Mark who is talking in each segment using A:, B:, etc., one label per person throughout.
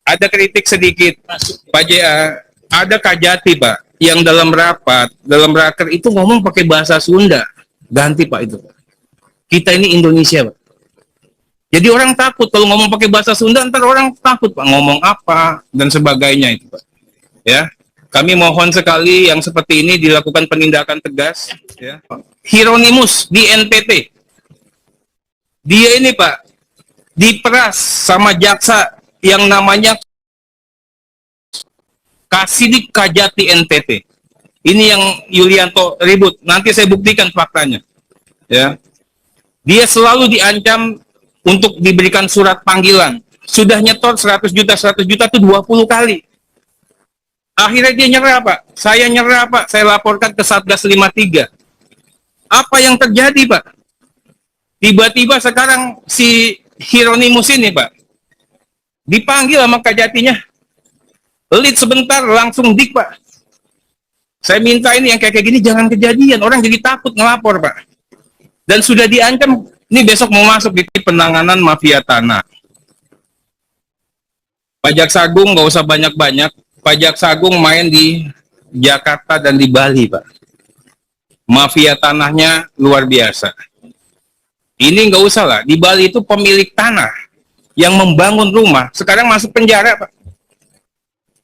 A: Ada kritik sedikit, Pak JA. Ada Kajati, Pak, yang dalam rapat, dalam raker itu ngomong pakai bahasa Sunda. Ganti, Pak, itu. Kita ini Indonesia, Pak. Jadi orang takut kalau ngomong pakai bahasa Sunda, ntar orang takut, Pak, ngomong apa dan sebagainya itu, Pak. Ya, kami mohon sekali yang seperti ini dilakukan penindakan tegas. Ya. Hieronymus di NTT, dia ini, Pak, diperas sama jaksa yang namanya Kasidik Kajati NTT. Ini yang Yulianto ribut. Nanti saya buktikan faktanya. Ya, dia selalu diancam untuk diberikan surat panggilan. Sudah nyetor 100 juta itu 20 kali. Akhirnya dia nyerah, Pak. Saya nyerah, Pak. Saya laporkan ke Satgas 53. Apa yang terjadi, Pak? Tiba-tiba sekarang si Hieronymus ini, Pak, dipanggil sama Kajatinya. Lead sebentar, langsung dik, Pak. Saya minta ini yang kayak gini jangan kejadian. Orang jadi takut ngelapor, Pak. Dan sudah diancam, ini besok mau masuk di penanganan mafia tanah. Pak Jaksagung nggak usah banyak-banyak. Pak Jaksagung main di Jakarta dan di Bali, Pak. Mafia tanahnya luar biasa. Ini nggak usah lah. Di Bali itu pemilik tanah yang membangun rumah. Sekarang masuk penjara, Pak.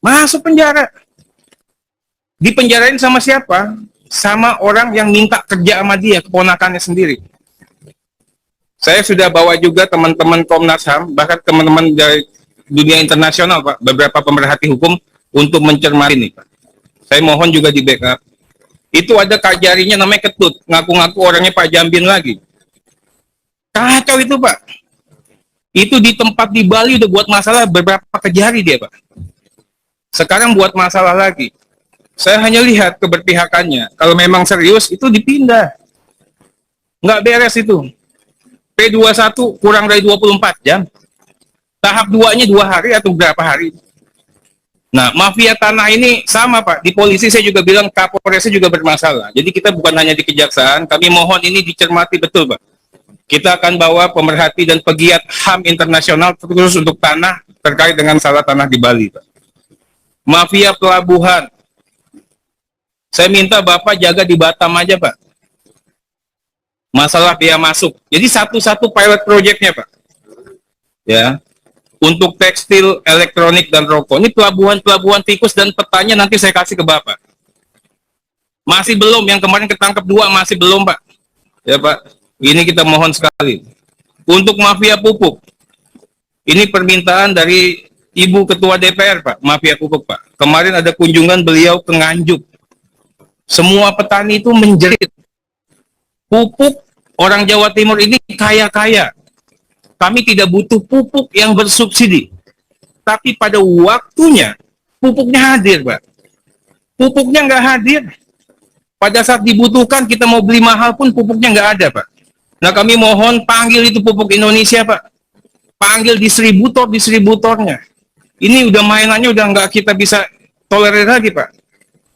A: Masuk penjara. Dipenjarain sama siapa? Sama orang yang minta kerja sama dia, keponakannya sendiri. Saya sudah bawa juga teman-teman Komnas HAM, bahkan teman-teman dari dunia internasional, Pak, beberapa pemerhati hukum untuk mencermati ini, Pak. Saya mohon juga di backup. Itu ada kajarinya namanya Ketut, ngaku-ngaku orangnya Pak Jambin lagi. Kacau itu, Pak. Itu di tempat di Bali udah buat masalah beberapa kejari dia, Pak. Sekarang buat masalah lagi. Saya hanya lihat keberpihakannya. Kalau memang serius, itu dipindah. Nggak beres itu. P21 kurang dari 24 jam. Tahap 2-nya 2 hari atau berapa hari. Nah, mafia tanah ini sama, Pak. Di polisi saya juga bilang Kapolresnya juga bermasalah. Jadi kita bukan hanya di kejaksaan, kami mohon ini dicermati betul, Pak. Kita akan bawa pemerhati dan pegiat HAM internasional khusus untuk tanah terkait dengan salah tanah di Bali, Pak. Mafia pelabuhan. Saya minta Bapak jaga di Batam aja, Pak. Masalah biaya masuk. Jadi satu-satu pilot projectnya, Pak. Ya. Untuk tekstil, elektronik, dan rokok. Ini pelabuhan-pelabuhan tikus dan petanya nanti saya kasih ke Bapak. Masih belum, yang kemarin ketangkep 2 masih belum, Pak. Ya, Pak. Ini kita mohon sekali. Untuk mafia pupuk. Ini permintaan dari Ibu Ketua DPR, Pak. Mafia pupuk, Pak. Kemarin ada kunjungan beliau ke Nganjuk. Semua petani itu menjerit. Pupuk orang Jawa Timur ini kaya-kaya. Kami tidak butuh pupuk yang bersubsidi. Tapi pada waktunya, pupuknya hadir, Pak. Pupuknya nggak hadir. Pada saat dibutuhkan, kita mau beli mahal pun pupuknya nggak ada, Pak. Nah, kami mohon panggil itu pupuk Indonesia, Pak. Panggil distributornya. Ini udah mainannya udah nggak kita bisa tolerir lagi, Pak.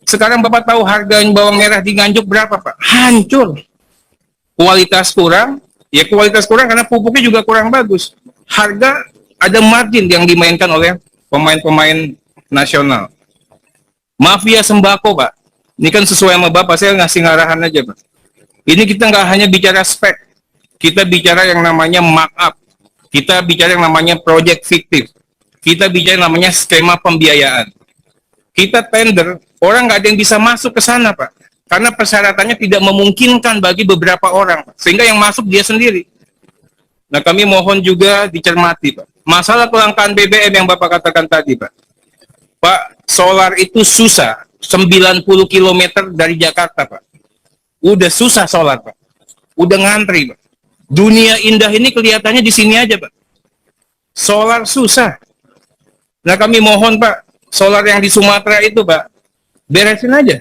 A: Sekarang Bapak tahu harga bawang merah di Nganjuk berapa, Pak? Hancur. Kualitas kurang, ya kualitas kurang karena pupuknya juga kurang bagus. Harga ada margin yang dimainkan oleh pemain-pemain nasional. Mafia sembako, Pak. Ini kan sesuai sama Bapak, saya ngasih ngarahan aja, Pak. Ini kita nggak hanya bicara spek, kita bicara yang namanya markup, kita bicara yang namanya project fiktif, kita bicara yang namanya skema pembiayaan. Kita tender, orang nggak ada yang bisa masuk ke sana, Pak. Karena persyaratannya tidak memungkinkan bagi beberapa orang, Pak. Sehingga yang masuk dia sendiri. Nah, kami mohon juga dicermati, Pak. Masalah kelangkaan BBM yang Bapak katakan tadi, Pak. Pak, solar itu susah. 90 km dari Jakarta, Pak. Udah susah solar, Pak. Udah ngantri, Pak. Dunia indah ini kelihatannya di sini aja, Pak. Solar susah. Nah, kami mohon, Pak. Solar yang di Sumatera itu, Pak, beresin aja.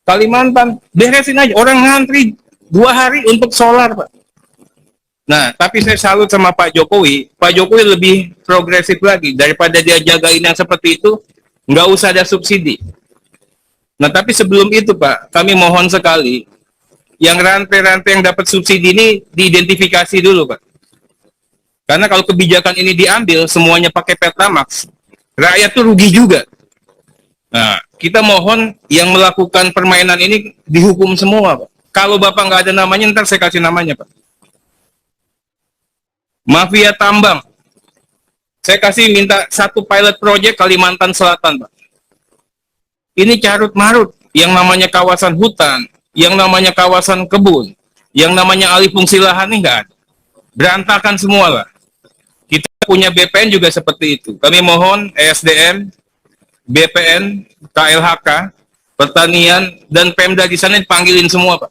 A: Kalimantan, beresin aja. Orang ngantri 2 hari untuk solar, Pak. Nah, tapi saya salut sama Pak Jokowi. Pak Jokowi lebih progresif lagi. Daripada dia jagain yang seperti itu, nggak usah ada subsidi. Nah, tapi sebelum itu, Pak, kami mohon sekali, yang rantai-rantai yang dapat subsidi ini diidentifikasi dulu, Pak. Karena kalau kebijakan ini diambil, semuanya pakai Pertamax, rakyat tuh rugi juga. Nah, kita mohon yang melakukan permainan ini dihukum semua, Pak. Kalau Bapak nggak ada namanya, ntar saya kasih namanya, Pak. Mafia tambang. Saya kasih minta satu pilot project Kalimantan Selatan, Pak. Ini carut-marut. Yang namanya kawasan hutan, yang namanya kawasan kebun, yang namanya alih fungsi lahan ini nggak ada. Berantakan semua lah. Kita punya BPN juga seperti itu. Kami mohon ESDM, BPN, KLHK, Pertanian, dan Pemda di sana dipanggilin semua, Pak.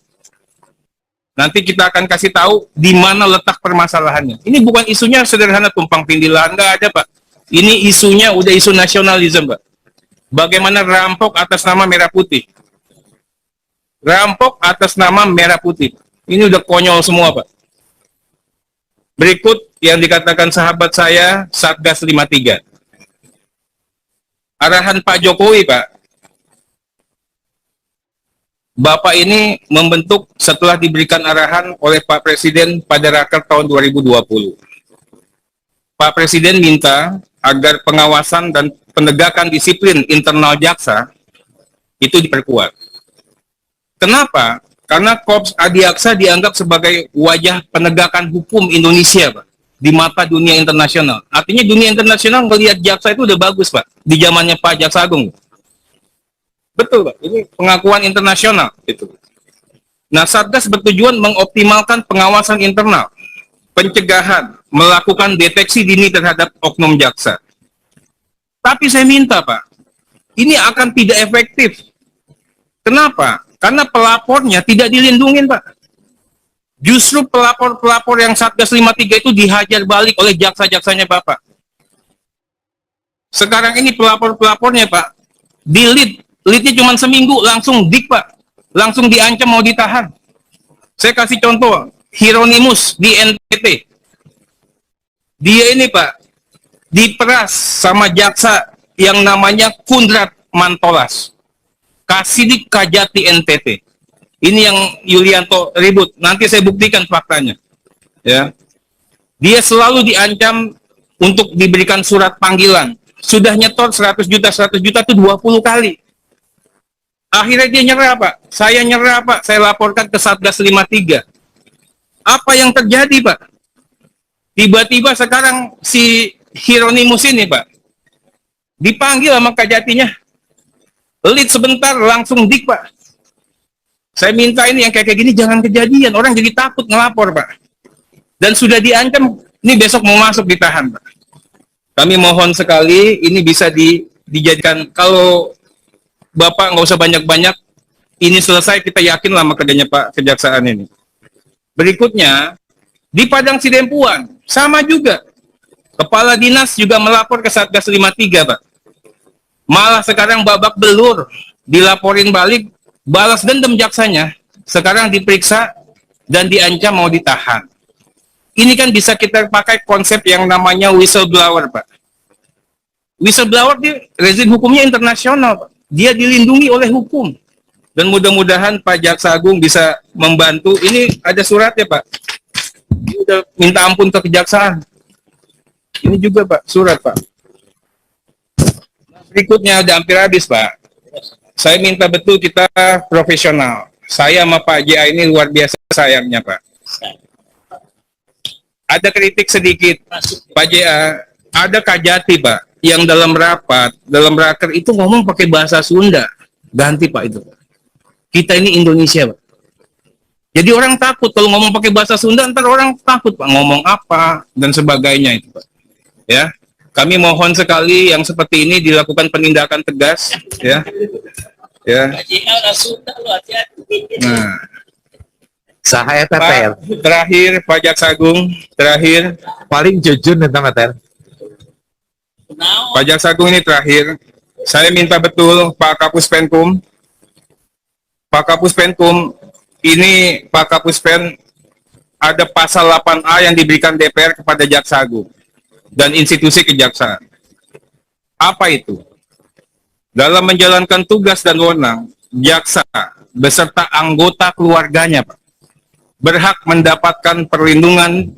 A: Nanti kita akan kasih tahu di mana letak permasalahannya. Ini bukan isunya sederhana tumpang tindih lahan, nggak ada, Pak. Ini isunya udah isu nasionalisme, Pak. Bagaimana rampok atas nama merah putih. Rampok atas nama merah putih. Ini udah konyol semua, Pak. Berikut yang dikatakan sahabat saya, Satgas 53. Arahan Pak Jokowi, Pak. Bapak ini membentuk setelah diberikan arahan oleh Pak Presiden pada Raker tahun 2020. Pak Presiden minta agar pengawasan dan penegakan disiplin internal jaksa itu diperkuat. Kenapa? Karena Korps Adiaksa dianggap sebagai wajah penegakan hukum Indonesia, Pak, di mata dunia internasional. Artinya dunia internasional melihat jaksa itu udah bagus, Pak, di zamannya Pak Jaksa Agung. Betul, Pak. Ini pengakuan internasional itu. Nah, Satgas bertujuan mengoptimalkan pengawasan internal, pencegahan, melakukan deteksi dini terhadap oknum jaksa. Tapi saya minta, Pak, ini akan tidak efektif. Kenapa? Karena pelapornya tidak dilindungi, Pak. Justru pelapor-pelapor yang Satgas 53 itu dihajar balik oleh jaksa-jaksanya, Bapak. Sekarang ini pelapor-pelapornya, Pak, lead-nya cuma seminggu, langsung dik, Pak. Langsung diancam mau ditahan. Saya kasih contoh, Hieronymus di NTT. Dia ini, Pak, diperas sama jaksa yang namanya Kundrat Mantolas, Kasidik Kajati NTT. Ini yang Yulianto ribut. Nanti saya buktikan faktanya. Ya, dia selalu diancam untuk diberikan surat panggilan. Sudah nyetor 100 juta itu 20 kali. Akhirnya dia nyerah, Pak. Saya nyerah, Pak. Saya laporkan ke Satgas 53. Apa yang terjadi, Pak? Tiba-tiba sekarang si Hieronymus ini, Pak, dipanggil sama Kajatinya, lead sebentar, langsung dik, Pak. Saya minta ini yang kayak gini jangan kejadian, orang jadi takut ngelapor, Pak. Dan sudah diancam, ini besok mau masuk ditahan, Pak. Kami mohon sekali, ini bisa dijadikan, kalau Bapak nggak usah banyak-banyak, ini selesai, kita yakin lama kerjanya Pak Kejaksaan ini. Berikutnya, di Padang Sidempuan, sama juga. Kepala dinas juga melapor ke Satgas 53, Pak. Malah sekarang babak belur, dilaporin balik, balas dendam jaksanya, sekarang diperiksa dan diancam mau ditahan. Ini kan bisa kita pakai konsep yang namanya whistleblower, Pak. Whistleblower di rezim hukumnya internasional, Pak. Dia dilindungi oleh hukum. Dan mudah-mudahan Pak Jaksa Agung bisa membantu. Ini ada suratnya, Pak. Ini udah minta ampun ke kejaksaan. Ini juga, Pak, surat, Pak. Berikutnya udah hampir habis, Pak. Saya minta betul kita profesional. Saya sama Pak JA ini luar biasa sayangnya, Pak. Ada kritik sedikit, Pak JA. Ada Kajati, Pak, yang dalam rapat, dalam raker itu ngomong pakai bahasa Sunda. Ganti, Pak, itu. Kita ini Indonesia, Pak. Jadi orang takut kalau ngomong pakai bahasa Sunda, ntar orang takut, Pak, ngomong apa dan sebagainya itu, Pak. Ya, kami mohon sekali yang seperti ini dilakukan penindakan tegas, ya. Ya. Nah,
B: Sahaya tetel.
A: Terakhir Pak Jaksa Agung, terakhir
B: Paling jujur tentang tetel.
A: Pak Jaksa Agung ini terakhir. Saya minta betul Pak Kapus Penkum. Pak Kapus Penkum ini Pak Kapus Pen ada pasal 8A yang diberikan DPR kepada Jaksa Agung dan institusi kejaksaan. Apa itu? Dalam menjalankan tugas dan wewenang, jaksa beserta anggota keluarganya, Pak, berhak mendapatkan perlindungan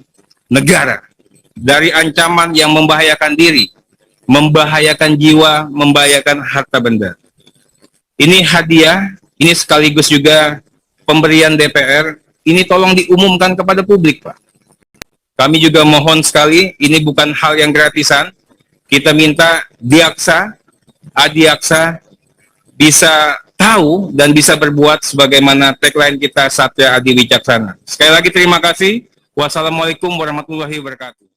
A: negara dari ancaman yang membahayakan diri, membahayakan jiwa, membahayakan harta benda. Ini hadiah, ini sekaligus juga pemberian DPR, ini tolong diumumkan kepada publik, Pak. Kami juga mohon sekali, ini bukan hal yang gratisan, kita minta Diaksa, Adiaksa, bisa tahu dan bisa berbuat sebagaimana tagline kita Satya Adi Wicaksana. Sekali lagi terima kasih. Wassalamualaikum warahmatullahi wabarakatuh.